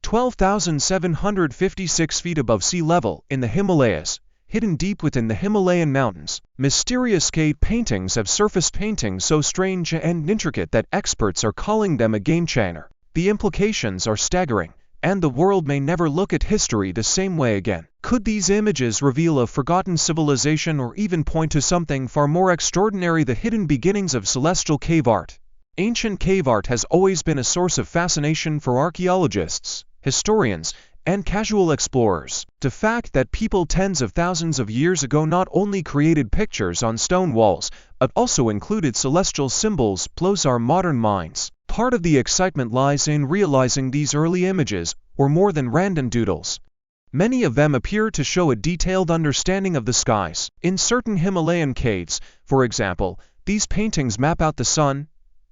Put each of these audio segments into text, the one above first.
12,756 feet above sea level in the Himalayas, hidden deep within the Himalayan mountains, mysterious cave paintings have surfaced, paintings so strange and intricate that experts are calling them a game-changer. The implications are staggering, and the world may never look at history the same way again. Could these images reveal a forgotten civilization or even point to something far more extraordinary, the hidden beginnings of celestial cave art? Ancient cave art has always been a source of fascination for archaeologists, historians, and casual explorers. The fact that people tens of thousands of years ago not only created pictures on stone walls, but also included celestial symbols blows our modern minds. Part of the excitement lies in realizing these early images were more than random doodles. Many of them appear to show a detailed understanding of the skies. In certain Himalayan caves, for example, these paintings map out the sun,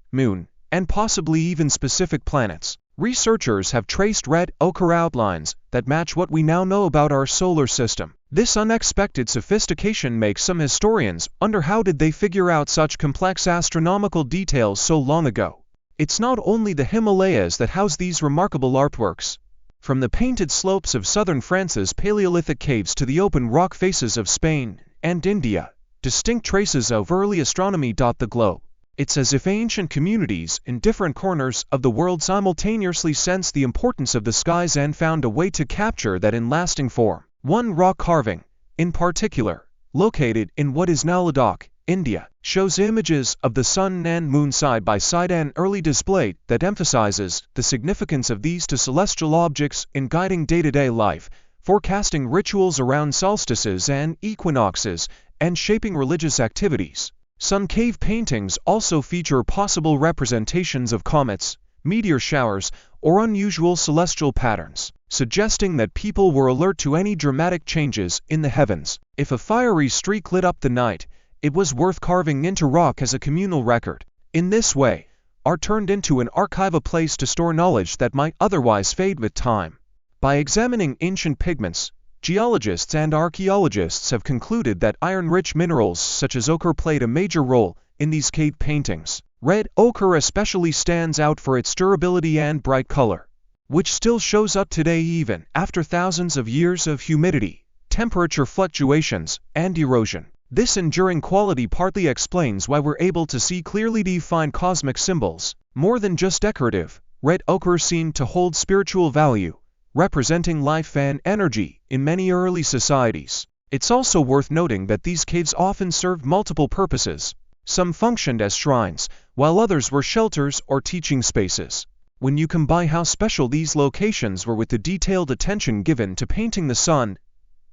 moon, and possibly even specific planets. Researchers have traced red ochre outlines that match what we now know about our solar system. This unexpected sophistication makes some historians wonder, how did they figure out such complex astronomical details so long ago? It's not only the Himalayas that house these remarkable artworks. From the painted slopes of southern France's Paleolithic caves to the open rock faces of Spain and India, distinct traces of early astronomy dot the globe. It's as if ancient communities in different corners of the world simultaneously sensed the importance of the skies and found a way to capture that in lasting form. One rock carving, in particular, located in what is now Ladakh, India, shows images of the sun and moon side by side, an early display that emphasizes the significance of these two celestial objects in guiding day-to-day life, forecasting rituals around solstices and equinoxes, and shaping religious activities. Some cave paintings also feature possible representations of comets, meteor showers, or unusual celestial patterns, suggesting that people were alert to any dramatic changes in the heavens. If a fiery streak lit up the night, it was worth carving into rock as a communal record. In this way, art turned into an archive, a place to store knowledge that might otherwise fade with time. By examining ancient pigments, geologists and archaeologists have concluded that iron-rich minerals such as ochre played a major role in these cave paintings. Red ochre especially stands out for its durability and bright color, which still shows up today even after thousands of years of humidity, temperature fluctuations, and erosion. This enduring quality partly explains why we're able to see clearly defined cosmic symbols. More than just decorative, red ochre seemed to hold spiritual value, representing life and energy in many early societies. It's also worth noting that these caves often served multiple purposes. Some functioned as shrines, while others were shelters or teaching spaces. When you combine how special these locations were with the detailed attention given to painting the sun,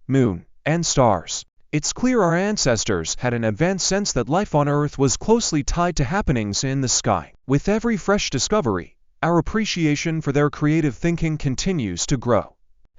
moon, and stars, it's clear our ancestors had an advanced sense that life on Earth was closely tied to happenings in the sky. With every fresh discovery, our appreciation for their creative thinking continues to grow.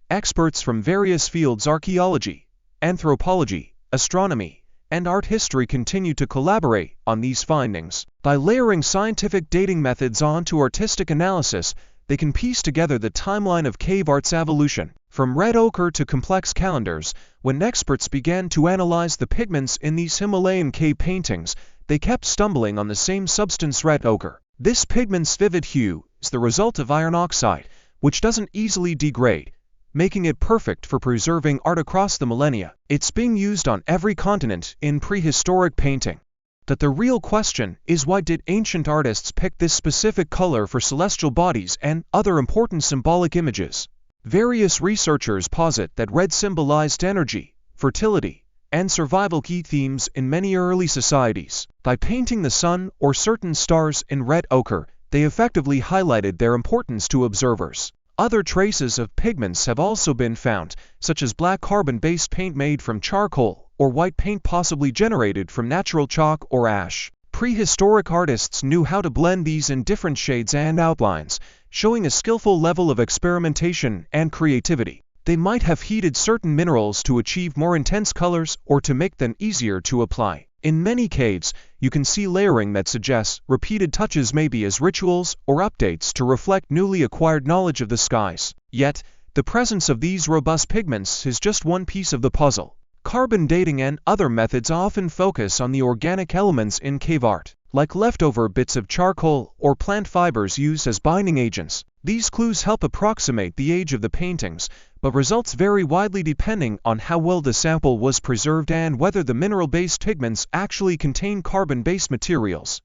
Experts from various fields, archaeology, anthropology, astronomy, and art history, continue to collaborate on these findings. By layering scientific dating methods onto artistic analysis, they can piece together the timeline of cave art's evolution. From red ochre to complex calendars, when experts began to analyze the pigments in these Himalayan cave paintings, they kept stumbling on the same substance, red ochre. This pigment's vivid hue is the result of iron oxide, which doesn't easily degrade, making it perfect for preserving art across the millennia. It's being used on every continent in prehistoric painting. But the real question is, why did ancient artists pick this specific color for celestial bodies and other important symbolic images? Various researchers posit that red symbolized energy, fertility, and survival, key themes in many early societies. By painting the sun or certain stars in red ochre, they effectively highlighted their importance to observers. Other traces of pigments have also been found, such as black carbon-based paint made from charcoal, or white paint possibly generated from natural chalk or ash. Prehistoric artists knew how to blend these in different shades and outlines, showing a skillful level of experimentation and creativity. They might have heated certain minerals to achieve more intense colors or to make them easier to apply. In many caves, you can see layering that suggests repeated touches, maybe as rituals or updates to reflect newly acquired knowledge of the skies. Yet, the presence of these robust pigments is just one piece of the puzzle. Carbon dating and other methods often focus on the organic elements in cave art, like leftover bits of charcoal or plant fibers used as binding agents. These clues help approximate the age of the paintings, but results vary widely depending on how well the sample was preserved and whether the mineral-based pigments actually contain carbon-based materials.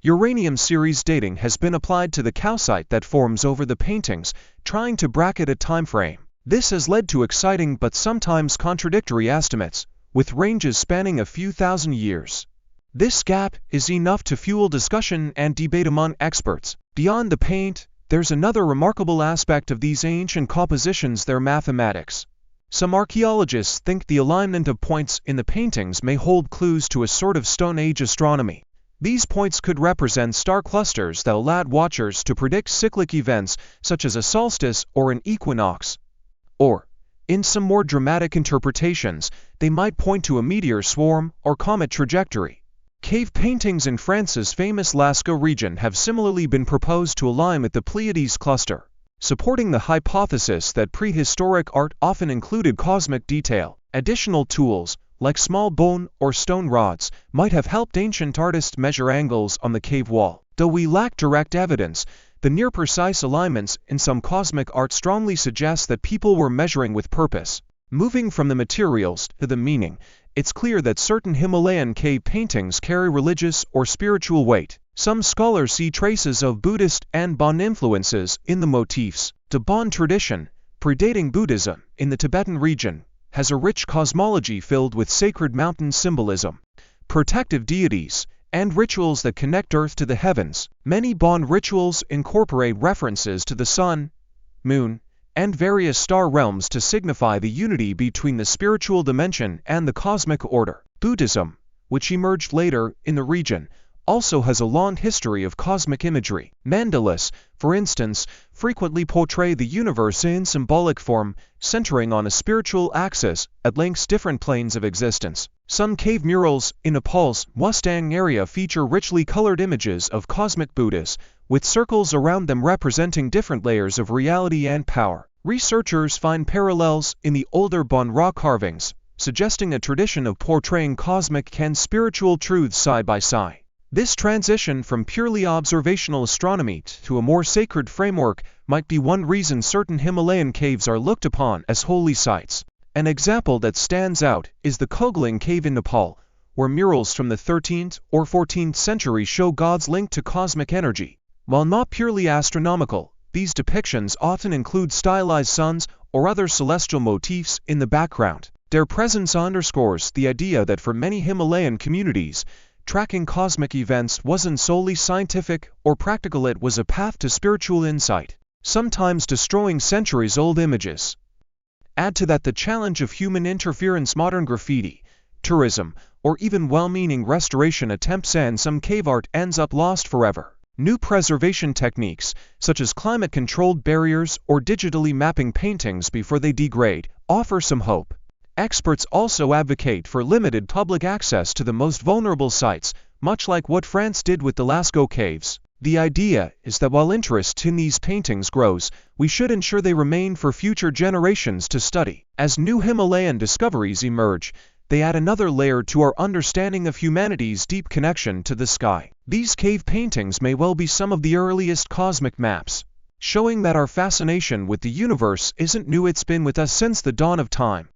Uranium series dating has been applied to the calcite that forms over the paintings, trying to bracket a time frame. This has led to exciting but sometimes contradictory estimates, with ranges spanning a few thousand years. This gap is enough to fuel discussion and debate among experts. Beyond the paint, there's another remarkable aspect of these ancient compositions: their mathematics. Some archaeologists think the alignment of points in the paintings may hold clues to a sort of Stone Age astronomy. These points could represent star clusters that allowed watchers to predict cyclic events such as a solstice or an equinox. Or, in some more dramatic interpretations, they might point to a meteor swarm or comet trajectory. Cave paintings in France's famous Lascaux region have similarly been proposed to align with the Pleiades cluster, supporting the hypothesis that prehistoric art often included cosmic detail. Additional tools, like small bone or stone rods, might have helped ancient artists measure angles on the cave wall. Though we lack direct evidence, the near-precise alignments in some cosmic art strongly suggest that people were measuring with purpose. Moving from the materials to the meaning, it's clear that certain Himalayan cave paintings carry religious or spiritual weight. Some scholars see traces of Buddhist and Bon influences in the motifs. The Bon tradition, predating Buddhism in the Tibetan region, has a rich cosmology filled with sacred mountain symbolism, protective deities, and rituals that connect Earth to the heavens. Many Bon rituals incorporate references to the sun, moon, and various star realms to signify the unity between the spiritual dimension and the cosmic order. Buddhism, which emerged later in the region, also has a long history of cosmic imagery. Mandalas, for instance, frequently portray the universe in symbolic form, centering on a spiritual axis that links different planes of existence. Some cave murals in Nepal's Mustang area feature richly colored images of cosmic Buddhas, with circles around them representing different layers of reality and power. Researchers find parallels in the older Bon rock carvings, suggesting a tradition of portraying cosmic and spiritual truths side by side. This transition from purely observational astronomy to a more sacred framework might be one reason certain Himalayan caves are looked upon as holy sites. An example that stands out is the Khogling Cave in Nepal, where murals from the 13th or 14th century show gods linked to cosmic energy. While not purely astronomical, these depictions often include stylized suns or other celestial motifs in the background. Their presence underscores the idea that for many Himalayan communities, tracking cosmic events wasn't solely scientific or practical, it was a path to spiritual insight, sometimes destroying centuries-old images. Add to that the challenge of human interference. Modern graffiti, tourism, or even well-meaning restoration attempts, and some cave art ends up lost forever. New preservation techniques, such as climate-controlled barriers or digitally mapping paintings before they degrade, offer some hope. Experts also advocate for limited public access to the most vulnerable sites, much like what France did with the Lascaux caves. The idea is that while interest in these paintings grows, we should ensure they remain for future generations to study. As new Himalayan discoveries emerge, they add another layer to our understanding of humanity's deep connection to the sky. These cave paintings may well be some of the earliest cosmic maps, showing that our fascination with the universe isn't new. It's been with us since the dawn of time.